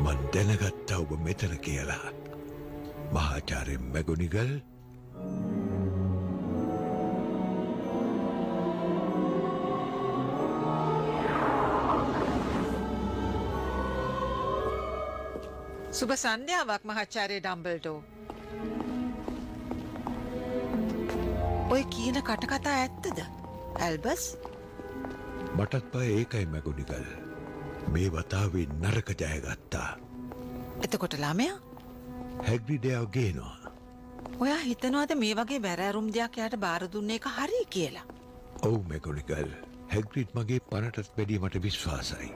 මන් දැනගත්තා ඔබ මෙතන කියලා. මහාචාර්ය මැගොනිගල් සුබ සන්ධ්‍යාවක් මහාචාර්ය ඩම්බල්ඩෝ. ඔය කියන කටකතා ඇත්තද? ඇල්බස්? මටත් බය ඒකයි මැගොනිගල්. මේ වතාවේ නරක ජයගත්තා. එතකොට ළමයා? හැග්‍රිඩයව ගේනවා. ඔයා හිතනවාද මේ වගේ බැරෑරුම් දෙයක් යාට බාර දුන්න එක හරි කියලා? ඔව් මැගොනිගල්. හැග්‍රිඩ් මගේ පනටත් වැඩිය මට විශ්වාසයි.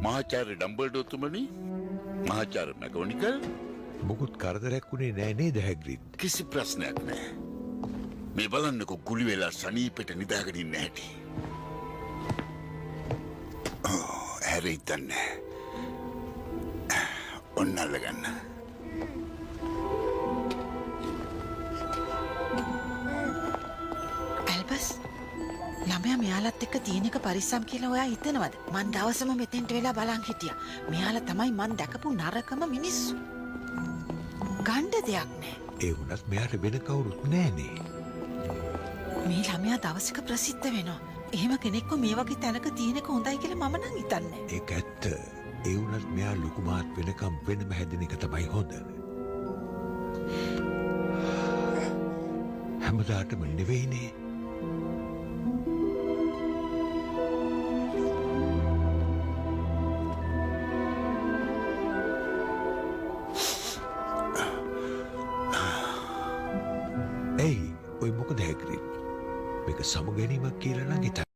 මහාචාර්ය ඩම්බල්ඩෝතුමනි, මහාචාර්ය මැගොනිගල්. මොකුත් කරදරයක් වුණේ නෑ නේද හැග්‍රිඩ්? කිසි ප්‍රශ්නයක් නෑ. මේ බලන්නකො ගුලි වෙලා සනීපෙට නිදාගෙන ඉන්න හැටි. හැරෙයිද දන්නේ නෑ. ඔන්න අල්ලගන්න. ඇල්බස්, ළමයා මෙයාලත් එක්ක තියෙන එක පරිස්සම් කියලා ඔයා හිතනවද? මං දවසම මෙතෙන්ට වෙලා බලන් හිටියා. මෙයාලා තමයි මං දැකපු නරකම මිනිස්සු. ගණ්ඩ දෙයක් නෑ. ඒ වුණත් මෙයාට වෙන කවුරුත් නෑනේ. මේ ළමයා දවසක ප්‍රසිද්ධ වෙනවා. එහෙම කෙනෙක්ව මේ වගේ තැනක තියෙනක හොඳයි කියලා මම නම් හිතන්නේ. ඒක ඇත්ත. ඒ වුණත් මෙයා ලොකු මාත් වෙනකම් වෙනම හැදෙන එක තමයි හොඳ. හැමදාටම නෙවෙයිනේ. ඇයි ඔය මොකද හැග්‍රිඩ්? මේක සමුගැනීමක් කියලා නම් හිතන්න.